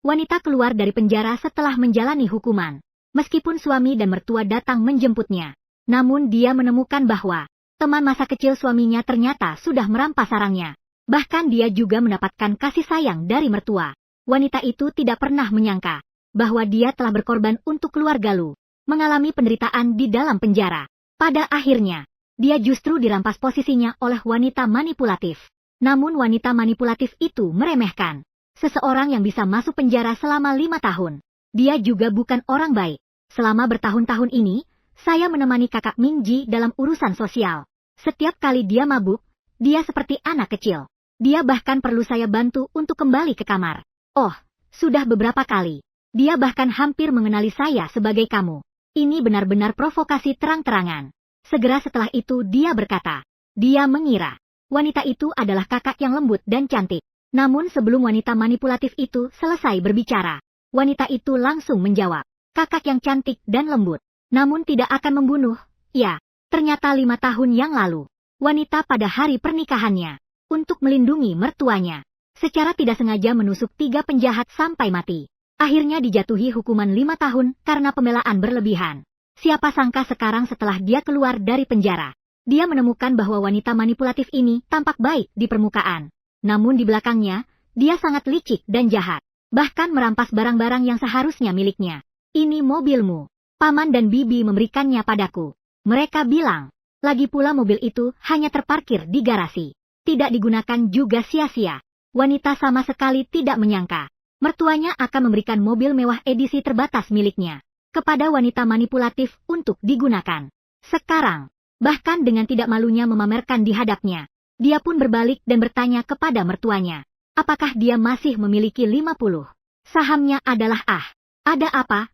Wanita keluar dari penjara setelah menjalani hukuman. Meskipun suami dan mertua datang menjemputnya, namun dia menemukan bahwa teman masa kecil suaminya ternyata sudah merampas sarangnya. Bahkan dia juga mendapatkan kasih sayang dari mertua. Wanita itu tidak pernah menyangka bahwa dia telah berkorban untuk keluarga Lu, mengalami penderitaan di dalam penjara. Pada akhirnya, dia justru dirampas posisinya oleh wanita manipulatif. Namun wanita manipulatif itu meremehkan seseorang yang bisa masuk penjara selama 5 tahun. Dia juga bukan orang baik. Selama bertahun-tahun ini, saya menemani kakak Mingji dalam urusan sosial. Setiap kali dia mabuk, dia seperti anak kecil. Dia bahkan perlu saya bantu untuk kembali ke kamar. Oh, sudah beberapa kali. Dia bahkan hampir mengenali saya sebagai kamu. Ini benar-benar provokasi terang-terangan. Segera setelah itu dia berkata, dia mengira wanita itu adalah kakak yang lembut dan cantik. Namun sebelum wanita manipulatif itu selesai berbicara, wanita itu langsung menjawab, kakak yang cantik dan lembut, namun tidak akan membunuh. Ya, ternyata 5 tahun yang lalu, wanita pada hari pernikahannya, untuk melindungi mertuanya, secara tidak sengaja menusuk 3 penjahat sampai mati. Akhirnya dijatuhi hukuman 5 tahun karena pembelaan berlebihan. Siapa sangka sekarang setelah dia keluar dari penjara, dia menemukan bahwa wanita manipulatif ini tampak baik di permukaan. Namun di belakangnya, dia sangat licik dan jahat. Bahkan merampas barang-barang yang seharusnya miliknya. Ini mobilmu. Paman dan bibi memberikannya padaku. Mereka bilang, lagi pula mobil itu hanya terparkir di garasi. Tidak digunakan juga sia-sia. Wanita sama sekali tidak menyangka mertuanya akan memberikan mobil mewah edisi terbatas miliknya kepada wanita manipulatif untuk digunakan. Sekarang, bahkan dengan tidak malunya memamerkan di hadapnya, dia pun berbalik dan bertanya kepada mertuanya, apakah dia masih memiliki 50 sahamnya adalah ada apa?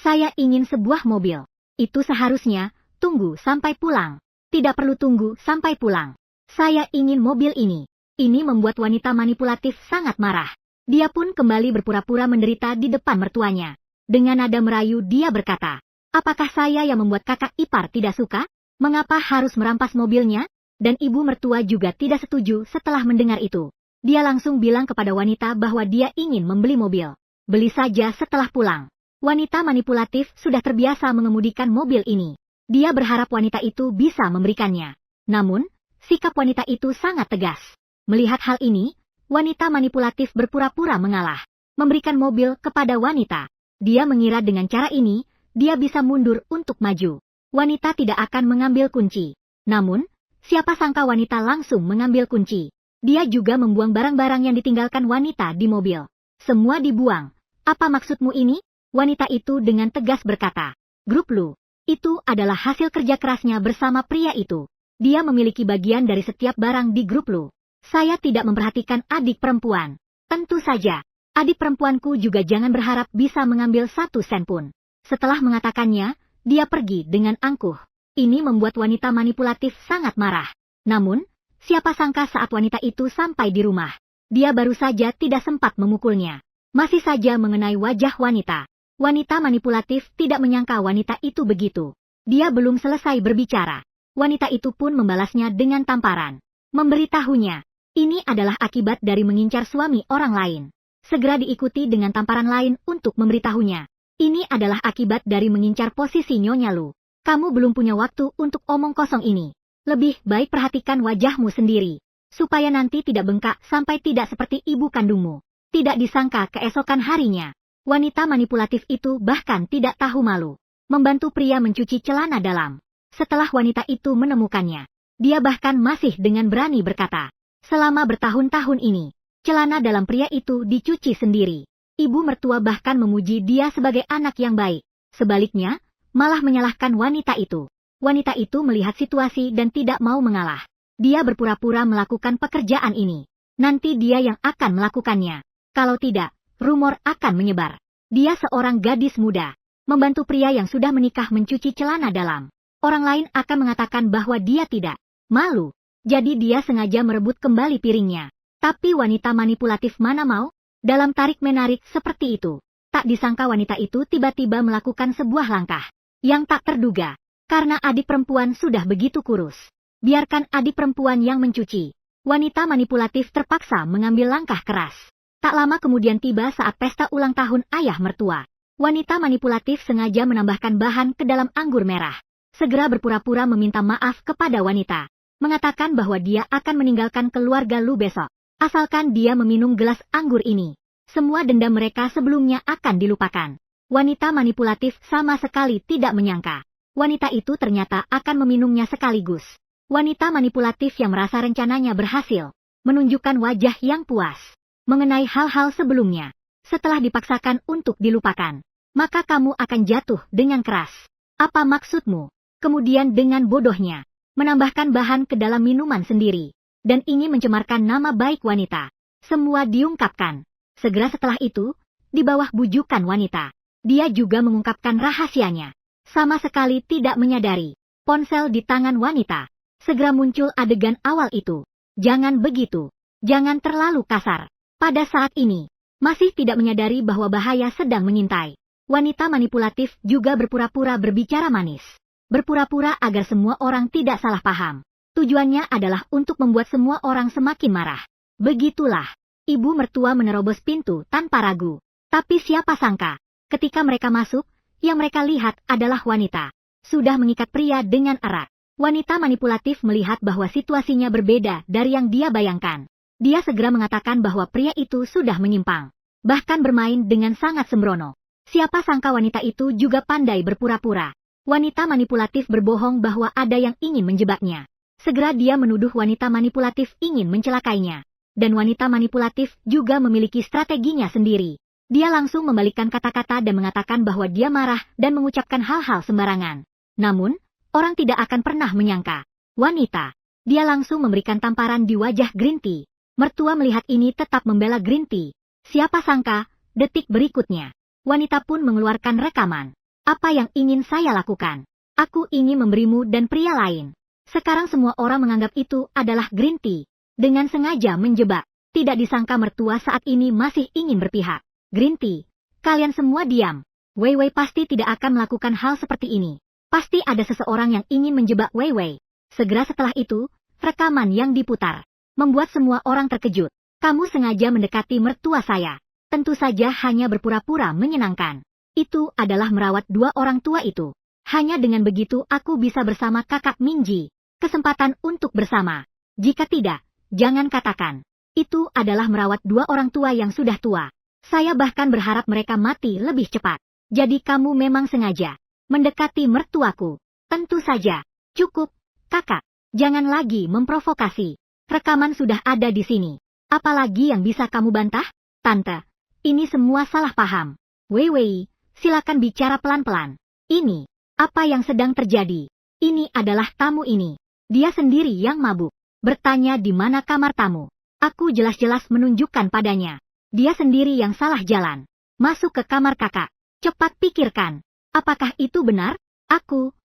Saya ingin sebuah mobil. Itu seharusnya, tunggu sampai pulang. Tidak perlu tunggu sampai pulang. Saya ingin mobil ini. Ini membuat wanita manipulatif sangat marah. Dia pun kembali berpura-pura menderita di depan mertuanya. Dengan nada merayu dia berkata, apakah saya yang membuat kakak ipar tidak suka? Mengapa harus merampas mobilnya? Dan ibu mertua juga tidak setuju setelah mendengar itu. Dia langsung bilang kepada wanita bahwa dia ingin membeli mobil. Beli saja setelah pulang. Wanita manipulatif sudah terbiasa mengemudikan mobil ini. Dia berharap wanita itu bisa memberikannya. Namun, sikap wanita itu sangat tegas. Melihat hal ini, wanita manipulatif berpura-pura mengalah. Memberikan mobil kepada wanita. Dia mengira dengan cara ini, dia bisa mundur untuk maju. Wanita tidak akan mengambil kunci. Namun, siapa sangka wanita langsung mengambil kunci. Dia juga membuang barang-barang yang ditinggalkan wanita di mobil. Semua dibuang. Apa maksudmu ini? Wanita itu dengan tegas berkata, grup Lu, itu adalah hasil kerja kerasnya bersama pria itu. Dia memiliki bagian dari setiap barang di grup Lu. Saya tidak memperhatikan adik perempuan. Tentu saja, adik perempuanku juga jangan berharap bisa mengambil 1 sen pun. Setelah mengatakannya, dia pergi dengan angkuh. Ini membuat wanita manipulatif sangat marah. Namun, siapa sangka saat wanita itu sampai di rumah, dia baru saja tidak sempat memukulnya. Masih saja mengenai wajah wanita. Wanita manipulatif tidak menyangka wanita itu begitu. Dia belum selesai berbicara. Wanita itu pun membalasnya dengan tamparan. Memberitahunya, ini adalah akibat dari mengincar suami orang lain. Segera diikuti dengan tamparan lain untuk memberitahunya. Ini adalah akibat dari mengincar posisi Nyonya Lu. Kamu belum punya waktu untuk omong kosong ini. Lebih baik perhatikan wajahmu sendiri, supaya nanti tidak bengkak sampai tidak seperti ibu kandungmu. Tidak disangka keesokan harinya, wanita manipulatif itu bahkan tidak tahu malu. Membantu pria mencuci celana dalam. Setelah wanita itu menemukannya, dia bahkan masih dengan berani berkata, selama bertahun-tahun ini, celana dalam pria itu dicuci sendiri. Ibu mertua bahkan memuji dia sebagai anak yang baik. Sebaliknya, malah menyalahkan wanita itu. Wanita itu melihat situasi dan tidak mau mengalah. Dia berpura-pura melakukan pekerjaan ini. Nanti dia yang akan melakukannya. Kalau tidak, rumor akan menyebar. Dia seorang gadis muda, membantu pria yang sudah menikah mencuci celana dalam. Orang lain akan mengatakan bahwa dia tidak malu. Jadi dia sengaja merebut kembali piringnya. Tapi wanita manipulatif mana mau? Dalam tarik-menarik seperti itu, tak disangka wanita itu tiba-tiba melakukan sebuah langkah yang tak terduga. Karena adik perempuan sudah begitu kurus. Biarkan adik perempuan yang mencuci. Wanita manipulatif terpaksa mengambil langkah keras. Tak lama kemudian tiba saat pesta ulang tahun ayah mertua. Wanita manipulatif sengaja menambahkan bahan ke dalam anggur merah. Segera berpura-pura meminta maaf kepada wanita. Mengatakan bahwa dia akan meninggalkan keluarga Lu besok. Asalkan dia meminum gelas anggur ini. Semua dendam mereka sebelumnya akan dilupakan. Wanita manipulatif sama sekali tidak menyangka. Wanita itu ternyata akan meminumnya sekaligus. Wanita manipulatif yang merasa rencananya berhasil. Menunjukkan wajah yang puas. Mengenai hal-hal sebelumnya. Setelah dipaksakan untuk dilupakan. Maka kamu akan jatuh dengan keras. Apa maksudmu? Kemudian dengan bodohnya. Menambahkan bahan ke dalam minuman sendiri. Dan ingin mencemarkan nama baik wanita. Semua diungkapkan. Segera setelah itu, di bawah bujukan wanita, dia juga mengungkapkan rahasianya. Sama sekali tidak menyadari. Ponsel di tangan wanita. Segera muncul adegan awal itu. Jangan begitu. Jangan terlalu kasar. Pada saat ini, masih tidak menyadari bahwa bahaya sedang mengintai. Wanita manipulatif juga berpura-pura berbicara manis. Berpura-pura agar semua orang tidak salah paham. Tujuannya adalah untuk membuat semua orang semakin marah. Begitulah. Ibu mertua menerobos pintu tanpa ragu. Tapi siapa sangka, ketika mereka masuk, yang mereka lihat adalah wanita. Sudah mengikat pria dengan erat. Wanita manipulatif melihat bahwa situasinya berbeda dari yang dia bayangkan. Dia segera mengatakan bahwa pria itu sudah menyimpang. Bahkan bermain dengan sangat sembrono. Siapa sangka wanita itu juga pandai berpura-pura. Wanita manipulatif berbohong bahwa ada yang ingin menjebaknya. Segera dia menuduh wanita manipulatif ingin mencelakainya. Dan wanita manipulatif juga memiliki strateginya sendiri. Dia langsung membalikkan kata-kata dan mengatakan bahwa dia marah dan mengucapkan hal-hal sembarangan. Namun, orang tidak akan pernah menyangka. Wanita. Dia langsung memberikan tamparan di wajah Green Tea. Mertua melihat ini tetap membela Green Tea. Siapa sangka, detik berikutnya. Wanita pun mengeluarkan rekaman. Apa yang ingin saya lakukan? Aku ingin memberimu dan pria lain. Sekarang semua orang menganggap itu adalah Green Tea. Dengan sengaja menjebak. Tidak disangka mertua saat ini masih ingin berpihak. Green Tea, kalian semua diam. Wei Wei pasti tidak akan melakukan hal seperti ini. Pasti ada seseorang yang ingin menjebak Wei Wei. Segera setelah itu, rekaman yang diputar. Membuat semua orang terkejut. Kamu sengaja mendekati mertua saya. Tentu saja hanya berpura-pura menyenangkan. Itu adalah merawat dua orang tua itu. Hanya dengan begitu aku bisa bersama kakak Minji. Kesempatan untuk bersama. Jika tidak, jangan katakan. Itu adalah merawat dua orang tua yang sudah tua. Saya bahkan berharap mereka mati lebih cepat. Jadi kamu memang sengaja mendekati mertuaku. Tentu saja. Cukup, kakak. Jangan lagi memprovokasi. Rekaman sudah ada di sini. Apalagi yang bisa kamu bantah? Tante, ini semua salah paham. Wei Wei, silakan bicara pelan-pelan. Ini, apa yang sedang terjadi? Ini adalah tamu ini. Dia sendiri yang mabuk. Bertanya di mana kamar tamu. Aku jelas-jelas menunjukkan padanya. Dia sendiri yang salah jalan. Masuk ke kamar kakak. Cepat pikirkan. Apakah itu benar? Aku.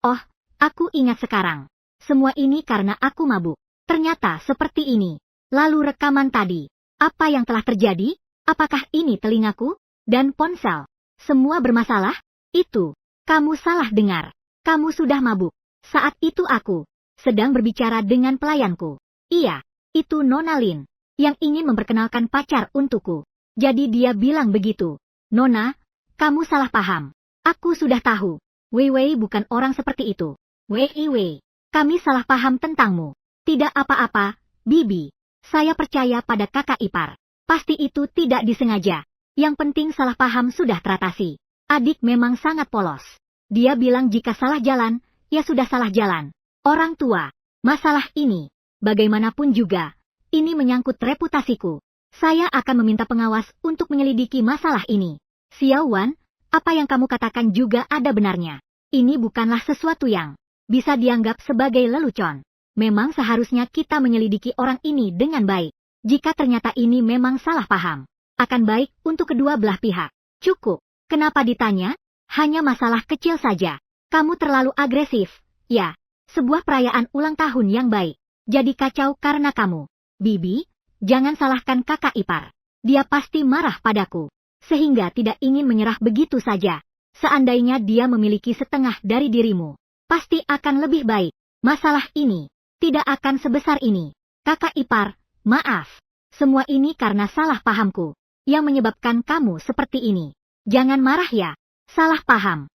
Oh, aku ingat sekarang. Semua ini karena aku mabuk. Ternyata seperti ini. Lalu rekaman tadi. Apa yang telah terjadi? Apakah ini telingaku? Dan ponsel. Semua bermasalah? Itu. Kamu salah dengar. Kamu sudah mabuk. Saat itu aku sedang berbicara dengan pelayanku. Iya, itu Nona Lin, yang ingin memperkenalkan pacar untukku. Jadi dia bilang begitu. Nona, kamu salah paham. Aku sudah tahu. Wei Wei bukan orang seperti itu. Wei Wei, kami salah paham tentangmu. Tidak apa-apa, Bibi. Saya percaya pada kakak ipar. Pasti itu tidak disengaja. Yang penting salah paham sudah teratasi. Adik memang sangat polos. Dia bilang jika salah jalan, ya sudah salah jalan. Orang tua, masalah ini, bagaimanapun juga, ini menyangkut reputasiku. Saya akan meminta pengawas untuk menyelidiki masalah ini. Xiao Wan, apa yang kamu katakan juga ada benarnya. Ini bukanlah sesuatu yang bisa dianggap sebagai lelucon. Memang seharusnya kita menyelidiki orang ini dengan baik. Jika ternyata ini memang salah paham, akan baik untuk kedua belah pihak. Cukup. Kenapa ditanya? Hanya masalah kecil saja. Kamu terlalu agresif. Ya. Sebuah perayaan ulang tahun yang baik. Jadi kacau karena kamu. Bibi, jangan salahkan kakak ipar. Dia pasti marah padaku. Sehingga tidak ingin menyerah begitu saja. Seandainya dia memiliki setengah dari dirimu, pasti akan lebih baik. Masalah ini tidak akan sebesar ini. Kakak ipar, maaf. Semua ini karena salah pahamku, yang menyebabkan kamu seperti ini. Jangan marah ya. Salah paham.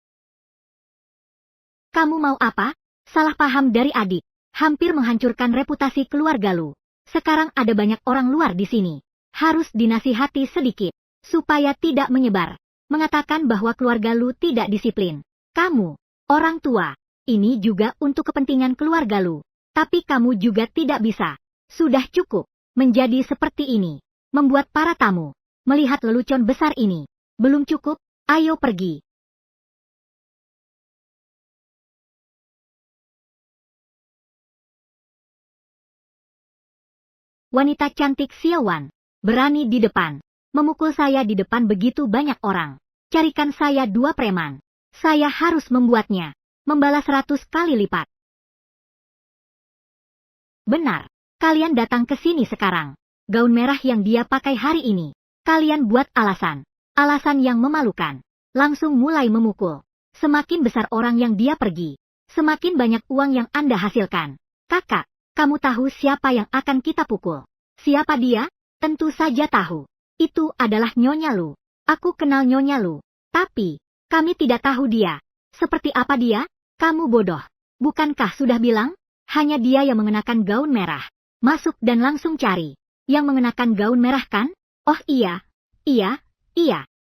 Kamu mau apa? Salah paham dari adik. Hampir menghancurkan reputasi keluarga Lu. Sekarang ada banyak orang luar di sini. Harus dinasihati sedikit, supaya tidak menyebar. Mengatakan bahwa keluarga Lu tidak disiplin. Kamu, orang tua, ini juga untuk kepentingan keluarga Lu. Tapi kamu juga tidak bisa. Sudah cukup. Menjadi seperti ini. Membuat para tamu melihat lelucon besar ini. Belum cukup? Ayo pergi. Wanita cantik Xiaowan berani di depan. Memukul saya di depan begitu banyak orang. Carikan saya 2 preman. Saya harus membuatnya membalas 100 kali lipat. Benar. Kalian datang ke sini sekarang. Gaun merah yang dia pakai hari ini. Kalian buat alasan. Alasan yang memalukan. Langsung mulai memukul. Semakin besar orang yang dia pergi, semakin banyak uang yang Anda hasilkan. Kakak, kamu tahu siapa yang akan kita pukul? Siapa dia? Tentu saja tahu. Itu adalah Nyonya Lu. Aku kenal Nyonya Lu. Tapi, kami tidak tahu dia. Seperti apa dia? Kamu bodoh. Bukankah sudah bilang? Hanya dia yang mengenakan gaun merah. Masuk dan langsung cari. Yang mengenakan gaun merah kan? Oh iya. Iya.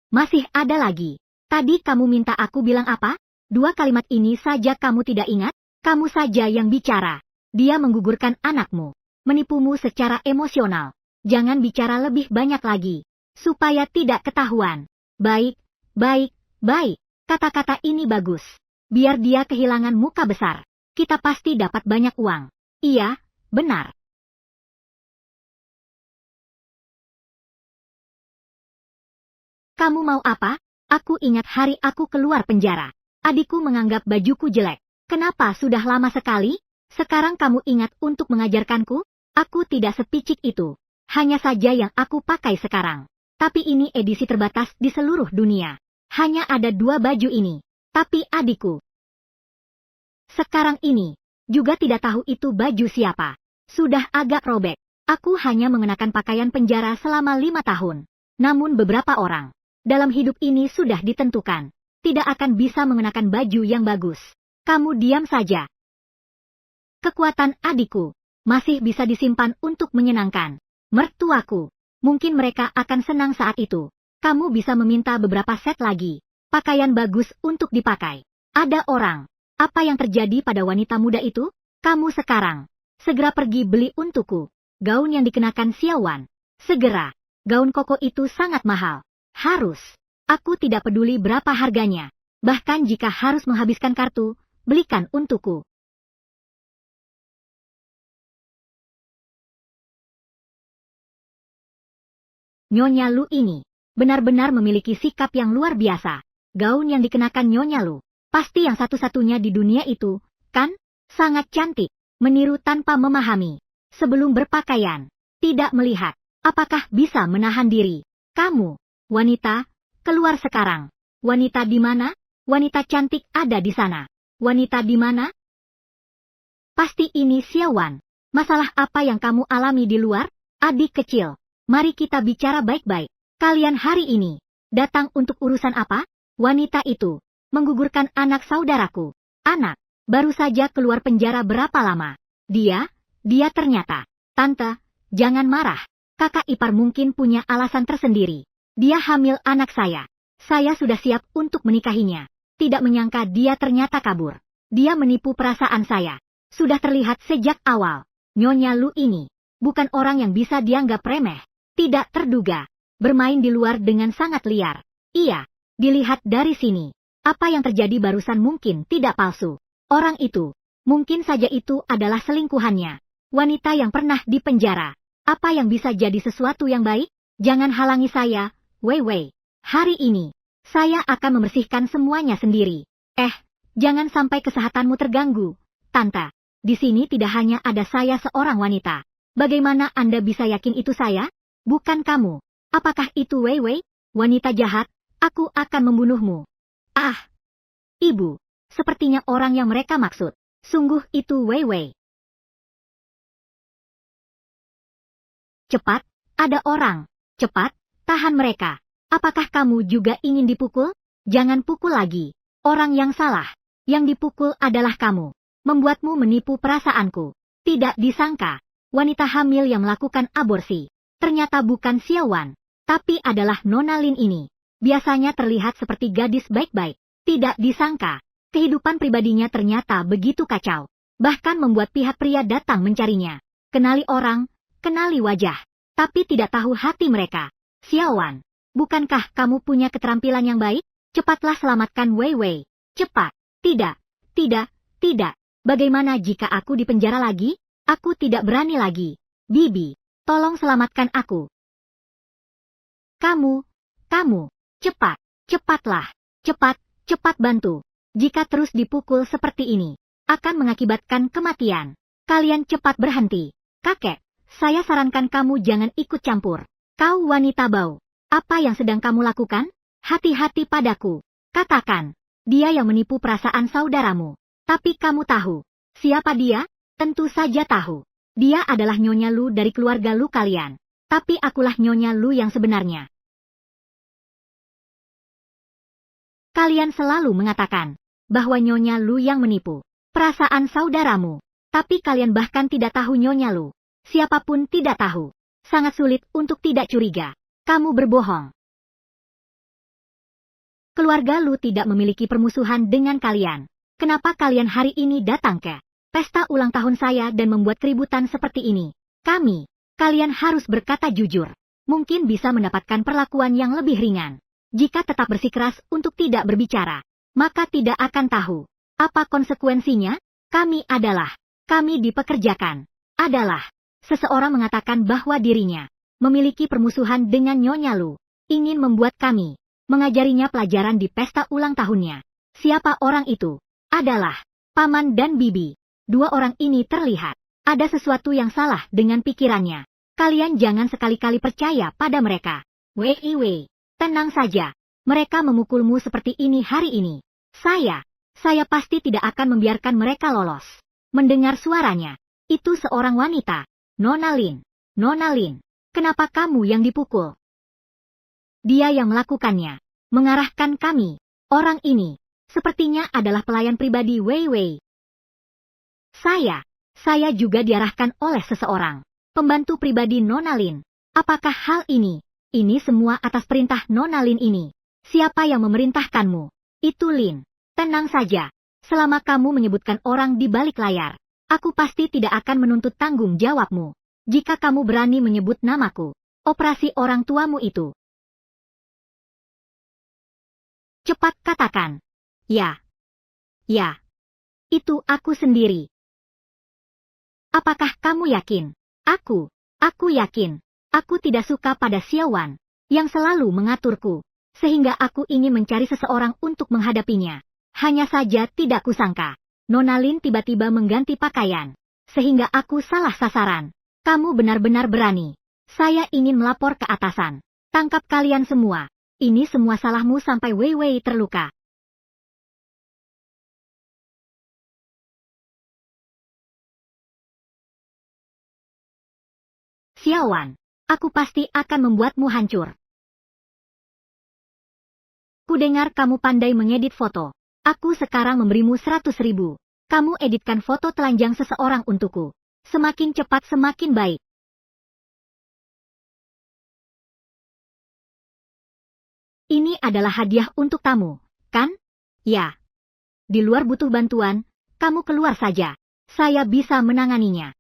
Masih ada lagi. Tadi kamu minta aku bilang apa? 2 kalimat ini saja kamu tidak ingat? Kamu saja yang bicara. Dia menggugurkan anakmu. Menipumu secara emosional. Jangan bicara lebih banyak lagi. Supaya tidak ketahuan. Baik. Kata-kata ini bagus. Biar dia kehilangan muka besar. Kita pasti dapat banyak uang. Iya, benar. Kamu mau apa? Aku ingat hari aku keluar penjara. Adikku menganggap bajuku jelek. Kenapa sudah lama sekali? Sekarang kamu ingat untuk mengajarkanku? Aku tidak sepicik itu. Hanya saja yang aku pakai sekarang. Tapi ini edisi terbatas di seluruh dunia. Hanya ada 2 baju ini. Tapi adikku sekarang ini juga tidak tahu itu baju siapa. Sudah agak robek. Aku hanya mengenakan pakaian penjara selama 5 tahun. Namun beberapa orang dalam hidup ini sudah ditentukan. Tidak akan bisa mengenakan baju yang bagus. Kamu diam saja. Kekuatan adikku masih bisa disimpan untuk menyenangkan mertuaku. Mungkin mereka akan senang saat itu. Kamu bisa meminta beberapa set lagi. Pakaian bagus untuk dipakai. Ada orang. Apa yang terjadi pada wanita muda itu? Kamu sekarang segera pergi beli untukku gaun yang dikenakan Xiaowan. Segera. Gaun koko itu sangat mahal. Harus. Aku tidak peduli berapa harganya. Bahkan jika harus menghabiskan kartu, belikan untukku. Nyonya Lu ini benar-benar memiliki sikap yang luar biasa. Gaun yang dikenakan Nyonya Lu pasti yang satu-satunya di dunia itu, kan? Sangat cantik. Meniru tanpa memahami. Sebelum berpakaian, tidak melihat. Apakah bisa menahan diri? Kamu, wanita, keluar sekarang. Wanita di mana? Wanita cantik ada di sana. Wanita di mana? Pasti ini Xiaowan. Masalah apa yang kamu alami di luar? Adik kecil, mari kita bicara baik-baik. Kalian hari ini datang untuk urusan apa? Wanita itu menggugurkan anak saudaraku. Anak, baru saja keluar penjara berapa lama? Dia ternyata. Tante, jangan marah. Kakak ipar mungkin punya alasan tersendiri. Dia hamil anak saya. Saya sudah siap untuk menikahinya. Tidak menyangka dia ternyata kabur. Dia menipu perasaan saya. Sudah terlihat sejak awal. Nyonya Lu ini bukan orang yang bisa dianggap remeh. Tidak terduga. Bermain di luar dengan sangat liar. Iya, dilihat dari sini. Apa yang terjadi barusan mungkin tidak palsu. Orang itu, mungkin saja itu adalah selingkuhannya. Wanita yang pernah dipenjara. Apa yang bisa jadi sesuatu yang baik? Jangan halangi saya, Wei. Hari ini, saya akan membersihkan semuanya sendiri. Jangan sampai kesehatanmu terganggu. Tante, di sini tidak hanya ada saya seorang wanita. Bagaimana Anda bisa yakin itu saya? Bukan kamu. Apakah itu Wei? Wanita jahat, aku akan membunuhmu. Ibu, sepertinya orang yang mereka maksud. Sungguh itu Wei. Cepat, Ada orang. Cepat, tahan mereka. Apakah kamu juga ingin dipukul? Jangan pukul lagi. Orang yang salah. Yang dipukul adalah kamu. Membuatmu menipu perasaanku. Tidak disangka. Wanita hamil yang melakukan aborsi. Ternyata bukan Xiaowan. Tapi adalah Nona Lin ini. Biasanya terlihat seperti gadis baik-baik. Tidak disangka. Kehidupan pribadinya ternyata begitu kacau. Bahkan membuat pihak pria datang mencarinya. Kenali orang, kenali wajah. Tapi tidak tahu hati mereka. Xiaowan, bukankah kamu punya keterampilan yang baik? Cepatlah selamatkan Wei Wei. Cepat. Tidak, tidak. Bagaimana jika aku dipenjara lagi? Aku tidak berani lagi. Bibi, tolong selamatkan aku. Kamu, cepatlah. Cepat bantu. Jika terus dipukul seperti ini, akan mengakibatkan kematian. Kalian cepat berhenti. Kakek, saya sarankan kamu jangan ikut campur. Kau wanita bau. Apa yang sedang kamu lakukan? Hati-hati padaku. Katakan, dia yang menipu perasaan saudaramu. Tapi kamu tahu, siapa dia? Tentu saja tahu. Dia adalah Nyonya Lu dari keluarga Lu kalian. Tapi akulah Nyonya Lu yang sebenarnya. Kalian selalu mengatakan bahwa Nyonya Lu yang menipu perasaan saudaramu. Tapi kalian bahkan tidak tahu Nyonya Lu. Siapapun tidak tahu. Sangat sulit untuk tidak curiga. Kamu berbohong. Keluarga Lu tidak memiliki permusuhan dengan kalian. Kenapa kalian hari ini datang ke pesta ulang tahun saya dan membuat keributan seperti ini? Kalian harus berkata jujur. Mungkin bisa mendapatkan perlakuan yang lebih ringan. Jika tetap bersikeras untuk tidak berbicara, maka tidak akan tahu apa konsekuensinya. Kami dipekerjakan. Seseorang mengatakan bahwa dirinya memiliki permusuhan dengan Nyonya Lu. Ingin membuat kami mengajarinya pelajaran di pesta ulang tahunnya. Siapa orang itu? Adalah Paman dan Bibi. Dua orang ini terlihat ada sesuatu yang salah dengan pikirannya. Kalian jangan sekali-kali percaya pada mereka. Wei, tenang saja. Mereka memukulmu seperti ini hari ini. Saya pasti tidak akan membiarkan mereka lolos. Mendengar suaranya, itu seorang wanita. Nona Lin, kenapa kamu yang dipukul? Dia yang melakukannya. Mengarahkan kami. Orang ini sepertinya adalah pelayan pribadi Wei Wei. Saya juga diarahkan oleh seseorang. Pembantu pribadi Nona Lin. Apakah hal ini? Ini semua atas perintah Nona Lin ini. Siapa yang memerintahkanmu? Itu Lin. Tenang saja. Selama kamu menyebutkan orang di balik layar, aku pasti tidak akan menuntut tanggung jawabmu. Jika kamu berani menyebut namaku, operasi orang tuamu itu. Cepat katakan. Ya. Itu aku sendiri. Apakah kamu yakin? Aku yakin. Aku tidak suka pada Xiaowan, yang selalu mengaturku, sehingga aku ingin mencari seseorang untuk menghadapinya. Hanya saja tidak kusangka, Nona Lin tiba-tiba mengganti pakaian, sehingga aku salah sasaran. Kamu benar-benar berani. Saya ingin melapor ke atasan. Tangkap kalian semua. Ini semua salahmu sampai Wei Wei terluka. Xiaowan, aku pasti akan membuatmu hancur. Kudengar kamu pandai mengedit foto. Aku sekarang memberimu 100.000. Kamu editkan foto telanjang seseorang untukku. Semakin cepat semakin baik. Ini adalah hadiah untuk tamu, kan? Ya. Di luar butuh bantuan, kamu keluar saja. Saya bisa menanganinya.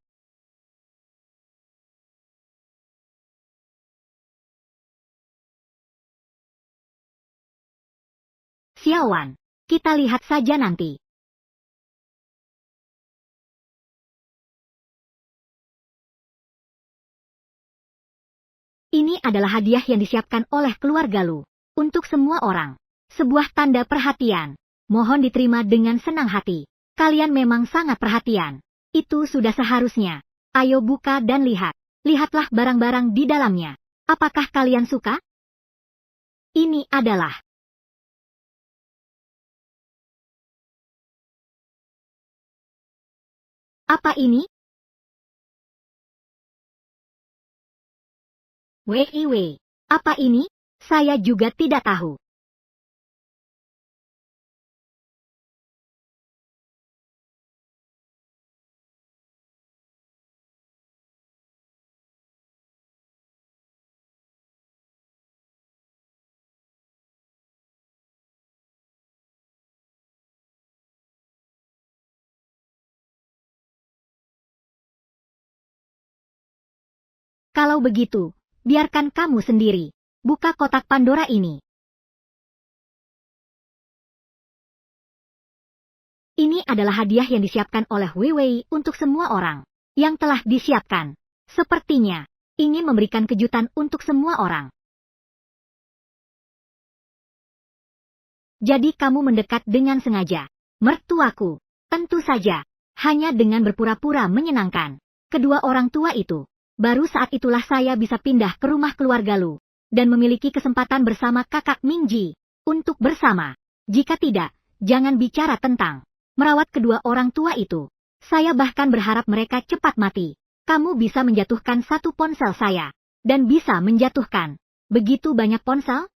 Xiaowan, kita lihat saja nanti. Ini adalah hadiah yang disiapkan oleh keluarga Lu. Untuk semua orang. Sebuah tanda perhatian. Mohon diterima dengan senang hati. Kalian memang sangat perhatian. Itu sudah seharusnya. Ayo buka dan lihat. Lihatlah barang-barang di dalamnya. Apakah kalian suka? Ini adalah. Apa ini? Wei Wei, apa ini? Saya juga tidak tahu. Kalau begitu, biarkan kamu sendiri. Buka kotak Pandora ini. Ini adalah hadiah yang disiapkan oleh Wei Wei untuk semua orang yang telah disiapkan. Sepertinya ingin memberikan kejutan untuk semua orang. Jadi kamu mendekat dengan sengaja. Mertuaku, tentu saja, hanya dengan berpura-pura menyenangkan. Kedua orang tua itu. Baru saat itulah saya bisa pindah ke rumah keluarga Lu dan memiliki kesempatan bersama kakak Mingji untuk bersama. Jika tidak, jangan bicara tentang merawat kedua orang tua itu. Saya bahkan berharap mereka cepat mati. Kamu bisa menjatuhkan satu ponsel saya dan bisa menjatuhkan begitu banyak ponsel?